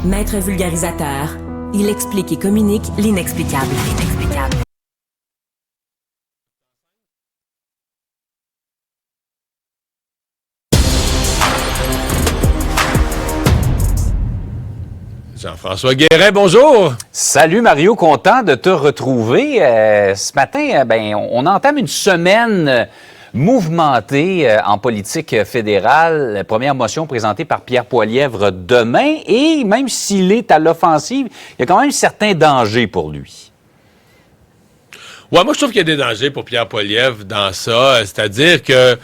Maître vulgarisateur, il explique et communique l'inexplicable. Jean-François Guérin, bonjour! Salut Mario, content de te retrouver. Ce matin, on entame une semaine mouvementée en politique fédérale. La première motion présentée par Pierre Poilievre demain. Et même s'il est à l'offensive, il y a quand même certains dangers pour lui. Ouais, moi je trouve qu'il y a des dangers pour Pierre Poilievre dans ça. C'est-à-dire que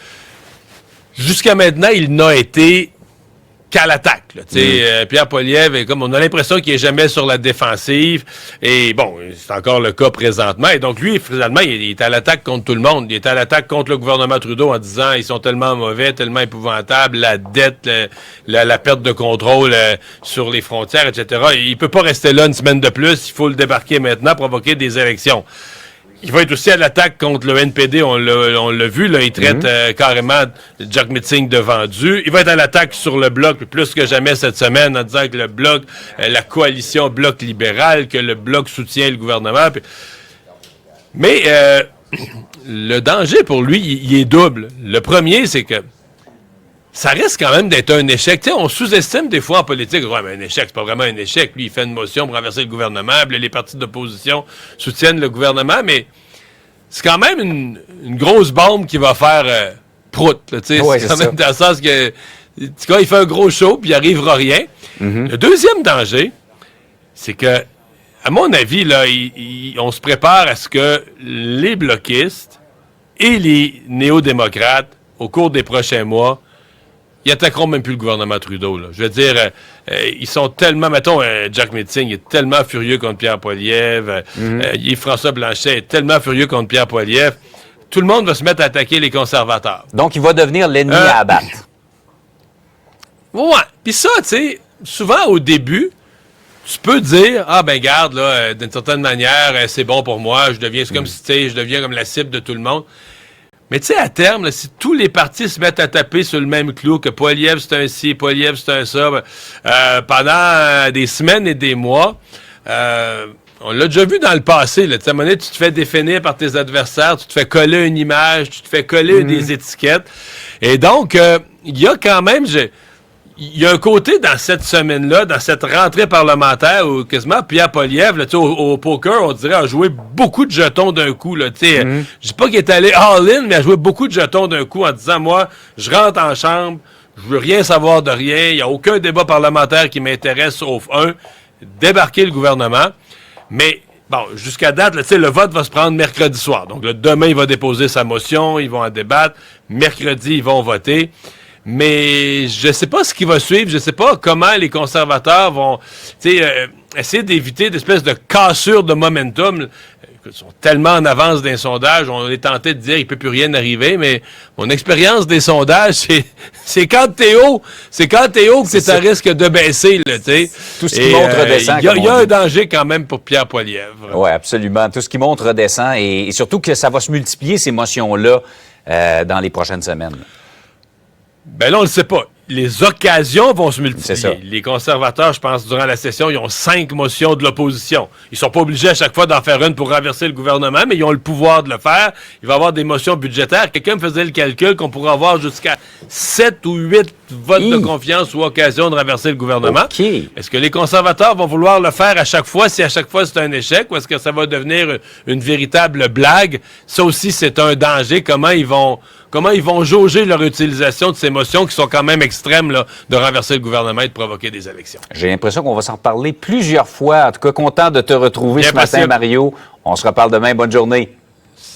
jusqu'à maintenant, il n'a été qu'à l'attaque. Pierre Poilievre, on a l'impression qu'il n'est jamais sur la défensive. Et bon, c'est encore le cas présentement. Et donc, lui, finalement, il est à l'attaque contre tout le monde. Il est à l'attaque contre le gouvernement Trudeau en disant ils sont tellement mauvais, tellement épouvantables, la dette, la perte de contrôle sur les frontières, etc. Il peut pas rester là une semaine de plus. Il faut le débarquer maintenant, provoquer des élections. Il va être aussi à l'attaque contre le NPD, on l'a vu, là, il traite carrément Jack Metzing de vendu. Il va être à l'attaque sur le Bloc, plus que jamais cette semaine, en disant que le Bloc, la coalition Bloc libéral, que le Bloc soutient le gouvernement. Mais le danger pour lui, il est double. Le premier, c'est que ça risque quand même d'être un échec. Tu sais, on sous-estime des fois en politique. Ouais, mais un échec, c'est pas vraiment un échec. Lui, il fait une motion pour renverser le gouvernement. Puis les partis d'opposition soutiennent le gouvernement. Mais c'est quand même une grosse bombe qui va faire prout. Tu sais, ouais, c'est quand même dans le sens que, en tout cas, il fait un gros show puis il arrivera rien. Le deuxième danger, c'est que, à mon avis, là, on se prépare à ce que les bloquistes et les néo-démocrates, au cours des prochains mois, ils attaqueront même plus le gouvernement Trudeau. Là. Je veux dire, ils sont tellement... Mettons, Jack Metzing est tellement furieux contre Pierre Poilievre. François Blanchet est tellement furieux contre Pierre Poilievre. Tout le monde va se mettre à attaquer les conservateurs. Donc, il va devenir l'ennemi à abattre. Ouais. Puis ça, tu sais, souvent au début, tu peux dire, garde, là, d'une certaine manière, c'est bon pour moi. C'est comme si, tu sais, je deviens comme la cible de tout le monde. Mais tu sais, à terme, là, si tous les partis se mettent à taper sur le même clou, que Poilievre c'est un ci, Poilievre c'est un ça, pendant des semaines et des mois, on l'a déjà vu dans le passé, là, à un moment donné, tu te fais définir par tes adversaires, tu te fais coller une image, tu te fais coller des étiquettes. Et donc, il y a quand même... Il y a un côté dans cette semaine-là, dans cette rentrée parlementaire, où quasiment Pierre Poilievre, là, au poker, on dirait, a joué beaucoup de jetons d'un coup. Là, je dis pas qu'il est allé all-in, mais a joué beaucoup de jetons d'un coup en disant, moi, je rentre en chambre, je veux rien savoir de rien, il n'y a aucun débat parlementaire qui m'intéresse, sauf un, débarquer le gouvernement. Mais, bon, jusqu'à date, là, le vote va se prendre mercredi soir. Donc, là, demain, il va déposer sa motion, ils vont en débattre. Mercredi, ils vont voter. Mais je sais pas ce qui va suivre, je sais pas comment les conservateurs vont essayer d'éviter d'espèces de cassures de momentum. Ils sont tellement en avance d'un sondage, on est tenté de dire qu'il peut plus rien arriver, mais mon expérience des sondages, c'est quand t'es haut, que c'est à risque de baisser, là, tu sais. Tout ce qui monte redescend. Il y a un danger quand même pour Pierre Poilievre. Oui, absolument. Tout ce qui monte redescend et surtout que ça va se multiplier, ces motions-là, dans les prochaines semaines. Ben là, on le sait pas. Les occasions vont se multiplier. C'est ça. Les conservateurs, je pense, durant la session, ils ont 5 motions de l'opposition. Ils sont pas obligés à chaque fois d'en faire une pour renverser le gouvernement, mais ils ont le pouvoir de le faire. Il va y avoir des motions budgétaires. Quelqu'un me faisait le calcul qu'on pourrait avoir jusqu'à 7 ou 8 votes de confiance ou occasion de renverser le gouvernement. Okay. Est-ce que les conservateurs vont vouloir le faire à chaque fois, si à chaque fois c'est un échec, ou est-ce que ça va devenir une véritable blague? Ça aussi, c'est un danger. Comment ils vont jauger leur utilisation de ces motions qui sont quand même extrêmes, là, de renverser le gouvernement et de provoquer des élections. J'ai l'impression qu'on va s'en reparler plusieurs fois. En tout cas, content de te retrouver ce matin, Mario. On se reparle demain. Bonne journée.